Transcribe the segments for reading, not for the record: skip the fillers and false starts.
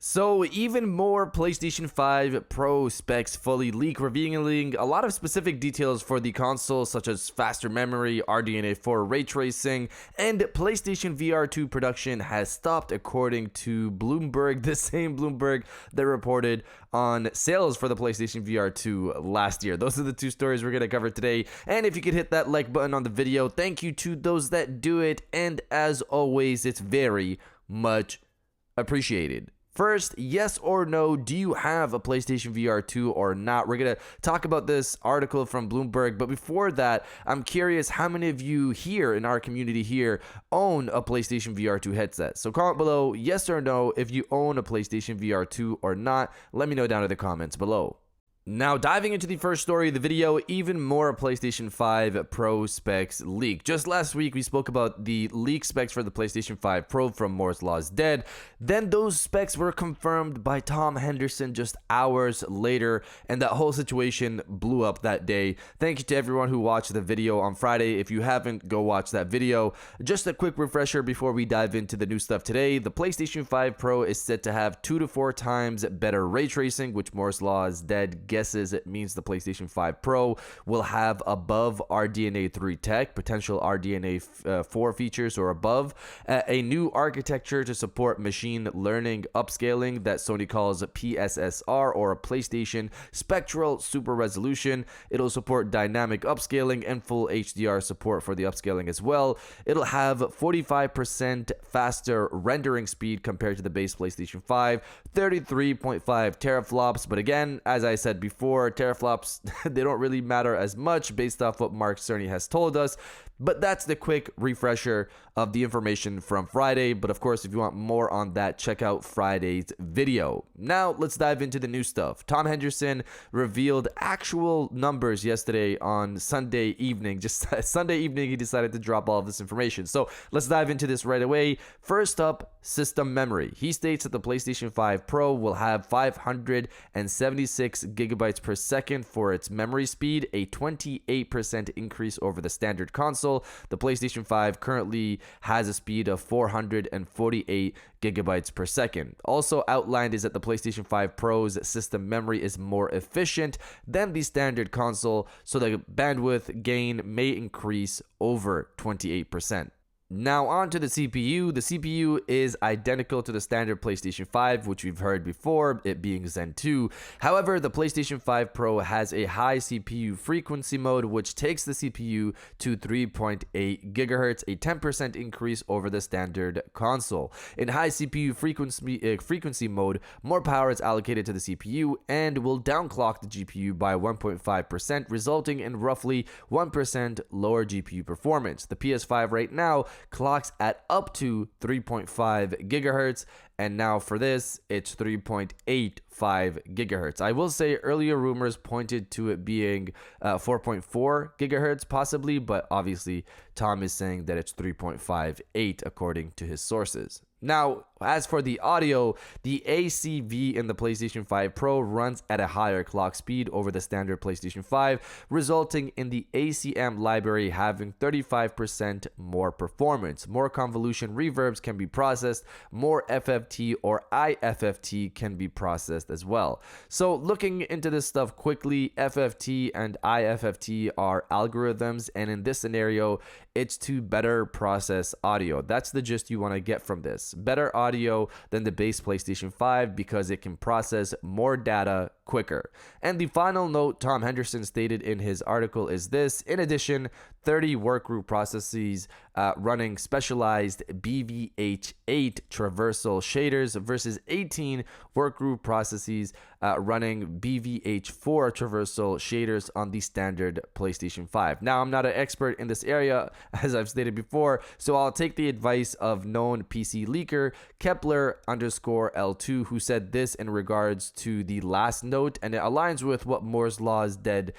So even more PlayStation 5 Pro specs fully leak, revealing a lot of specific details for the console, such as faster memory, Rdna 4 ray tracing, and PlayStation VR 2 production has stopped, according to Bloomberg, the same Bloomberg that reported on sales for the PlayStation VR 2 last year. Those are the two stories we're going to cover today. And if you could hit that like button on the video, thank you to those that do it. And as always, it's very much appreciated. First, yes or no, do you have a PlayStation VR 2 or not? We're going to talk about this article from Bloomberg, but before that, I'm curious how many of you here in our community here own a PlayStation VR 2 headset. So comment below yes or no if you own a PlayStation VR 2 or not. Let me know down in the comments below. Now, diving into the first story of the video, even more PlayStation 5 Pro specs leak. Just last week, we spoke about the leak specs for the PlayStation 5 Pro from Moore's Law is Dead. Then those specs were confirmed by Tom Henderson just hours later, and that whole situation blew up that day. Thank you to everyone who watched the video on Friday. If you haven't, go watch that video. Just a quick refresher before we dive into the new stuff today. The PlayStation 5 Pro is set to have 2 to 4 times better ray tracing, which Moore's Law is Dead guesses it means the PlayStation 5 Pro will have above Rdna 3 tech, potential Rdna 4 features or above, a new architecture to support machine learning upscaling that Sony calls PSSR, or a PlayStation Spectral Super Resolution. It'll support dynamic upscaling and full HDR support for the upscaling as well. It'll have 45% faster rendering speed compared to the base PlayStation 5, 33.5 teraflops, but again, as I said before, teraflops, they don't really matter as much based off what Mark Cerny has told us. But that's the quick refresher of the information from Friday. But of course, if you want more on that, check out Friday's video. Now, let's dive into the new stuff. Tom Henderson revealed actual numbers yesterday on Sunday evening. Just Sunday evening, he decided to drop all of this information. So let's dive into this right away. First up, system memory. He states that the PlayStation 5 Pro will have 576 gigabytes per second for its memory speed, a 28% increase over the standard console. The PlayStation 5 currently has a speed of 448 gigabytes per second. Also outlined is that the PlayStation 5 Pro's system memory is more efficient than the standard console, so the bandwidth gain may increase over 28%. Now on to the CPU. The CPU is identical to the standard PlayStation 5, which we've heard before, it being Zen 2. However, the PlayStation 5 Pro has a high CPU frequency mode, which takes the CPU to 3.8 GHz, a 10% increase over the standard console. In high CPU frequency mode, more power is allocated to the CPU and will downclock the GPU by 1.5%, resulting in roughly 1% lower GPU performance. The PS5 right now clocks at up to 3.5 gigahertz, and now for this it's 3.85 gigahertz. I will say earlier rumors pointed to it being 4.4 gigahertz possibly, but obviously Tom is saying that it's 3.58 according to his sources. Now, as for the audio, the ACV in the PlayStation 5 Pro runs at a higher clock speed over the standard PlayStation 5, resulting in the ACM library having 35% more performance. More convolution reverbs can be processed, more FFT or IFFT can be processed as well. So looking into this stuff quickly, FFT and IFFT are algorithms, and in this scenario, it's to better process audio. That's the gist you want to get from this. Better audio than the base PlayStation 5 because it can process more data quicker. And the final note Tom Henderson stated in his article is this: in addition, 30 workgroup processes running specialized BVH8 traversal shaders versus 18 workgroup processes running BVH4 traversal shaders on the standard PlayStation 5. Now, I'm not an expert in this area, as I've stated before, so I'll take the advice of known PC leaker Kepler_L2, who said this in regards to the last note, and it aligns with what Moore's Law is Dead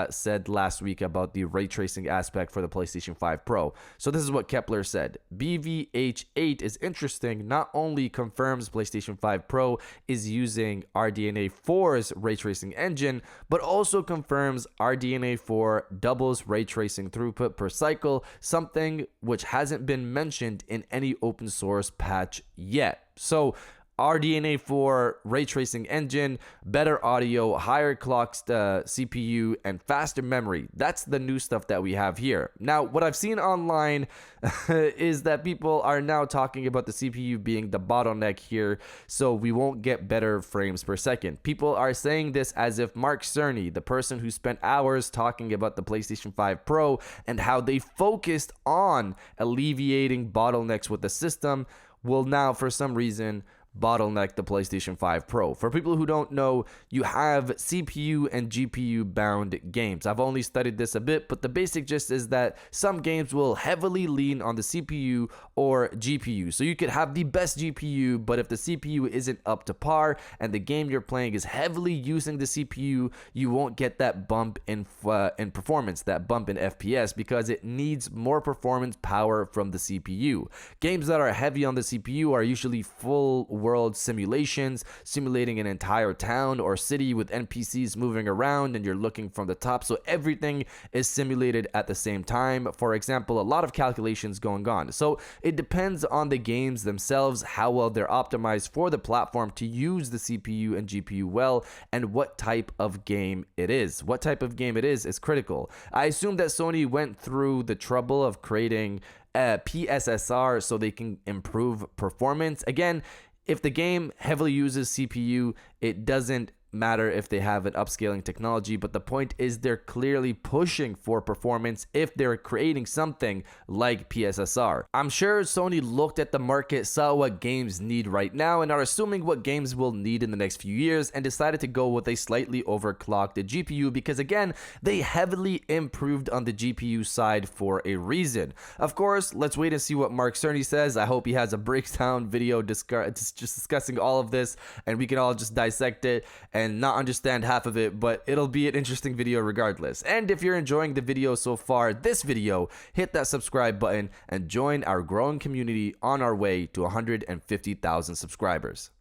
said last week about the ray tracing aspect for the PlayStation 5 Pro. So this is what Kepler said: BVH8 is interesting, not only confirms PlayStation 5 Pro is using Rdna 4's ray tracing engine, but also confirms Rdna 4 doubles ray tracing throughput per cycle, something which hasn't been mentioned in any open source patch yet. So Rdna 4 ray tracing engine, better audio, higher clock CPU, and faster memory. That's the new stuff that we have here. Now, what I've seen online is that people are now talking about the CPU being the bottleneck here, so we won't get better frames per second. People are saying this as if Mark Cerny, the person who spent hours talking about the PlayStation 5 Pro and how they focused on alleviating bottlenecks with the system, will now, for some reason, bottleneck the PlayStation 5 Pro. For people who don't know, you have CPU and GPU bound games. I've only studied this a bit, but the basic gist is that some games will heavily lean on the CPU or GPU. So you could have the best GPU, but if the CPU isn't up to par and the game you're playing is heavily using the CPU, you won't get that bump in performance, that bump in FPS, because it needs more performance power from the CPU. Games that are heavy on the CPU are usually full world simulations, simulating an entire town or city with NPCs moving around and you're looking from the top, so everything is simulated at the same time. For example, a lot of calculations going on. So it depends on the games themselves, how well they're optimized for the platform to use the CPU and GPU well, and what type of game it is. What type of game it is critical. I assume that Sony went through the trouble of creating a PSSR so they can improve performance. Again, if the game heavily uses CPU, it doesn't matter if they have an upscaling technology, but the point is they're clearly pushing for performance if they're creating something like PSSR. I'm sure Sony looked at the market, saw what games need right now, and are assuming what games will need in the next few years, and decided to go with a slightly overclocked GPU because, again, they heavily improved on the GPU side for a reason. Of course, let's wait and see what Mark Cerny says. I hope he has a breakdown video just discussing all of this, and we can all just dissect it and not understand half of it, but it'll be an interesting video regardless. And if you're enjoying the video so far, this video, hit that subscribe button and join our growing community on our way to 150,000 subscribers.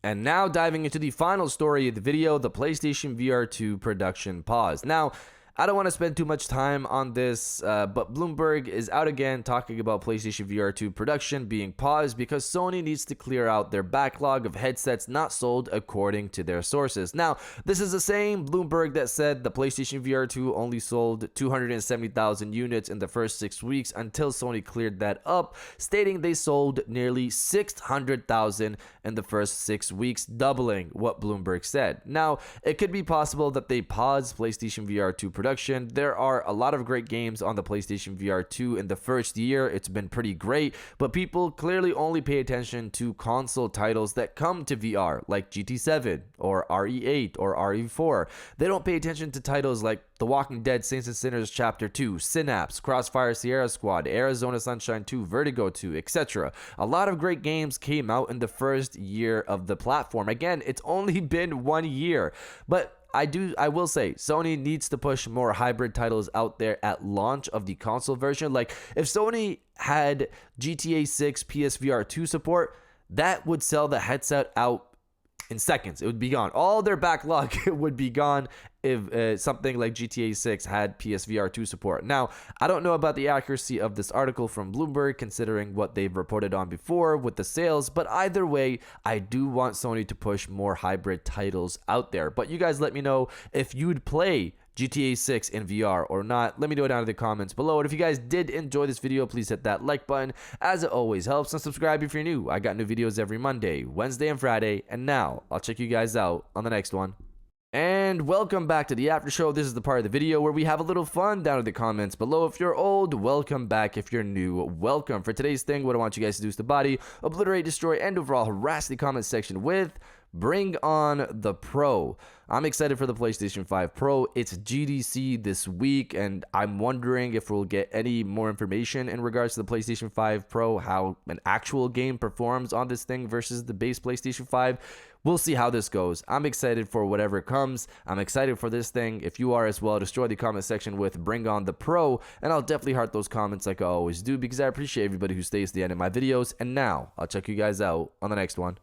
And now diving into the final story of the video, the PlayStation VR 2 production pause. Now, I don't want to spend too much time on this, but Bloomberg is out again talking about PlayStation VR 2 production being paused because Sony needs to clear out their backlog of headsets not sold according to their sources. Now, this is the same Bloomberg that said the PlayStation VR 2 only sold 270,000 units in the first 6 weeks until Sony cleared that up, stating they sold nearly 600,000 in the first 6 weeks, doubling what Bloomberg said. Now, it could be possible that they paused PlayStation VR 2 production. There are a lot of great games on the PlayStation VR 2 in the first year. It's been pretty great, but people clearly only pay attention to console titles that come to VR, like GT7 or RE8 or RE4. They don't pay attention to titles like The Walking Dead Saints and Sinners Chapter 2, Synapse, Crossfire Sierra Squad, Arizona Sunshine 2, Vertigo 2, etc. A lot of great games came out in the first year of the platform. Again, it's only been 1 year, but I will say Sony needs to push more hybrid titles out there at launch of the console version. Like, if Sony had GTA 6 PSVR 2 support, that would sell the headset out in seconds. It would be gone. All their backlog would be gone if something like GTA 6 had PSVR 2 support. Now, I don't know about the accuracy of this article from Bloomberg, considering what they've reported on before with the sales, but either way, I do want Sony to push more hybrid titles out there. But you guys let me know if you'd play GTA 6 in VR or not. Let me know down in the comments below. And if you guys did enjoy this video, please hit that like button, as it always helps, and subscribe if you're new. I got new videos every Monday, Wednesday, and Friday. And now I'll check you guys out on the next one. And welcome back to the after show. This is the part of the video where we have a little fun down in the comments below. If you're old, welcome back. If you're new, welcome. For today's thing, what I want you guys to do is to body, obliterate, destroy, and overall harass the comment section with Bring on the Pro. I'm excited for the PlayStation 5 Pro. It's GDC this week, and I'm wondering if we'll get any more information in regards to the PlayStation 5 Pro, how an actual game performs on this thing versus the base PlayStation 5. We'll see how this goes. I'm excited for whatever comes. I'm excited for this thing. If you are as well, destroy the comment section with Bring on the Pro, and I'll definitely heart those comments like I always do because I appreciate everybody who stays to the end of my videos. And now, I'll check you guys out on the next one.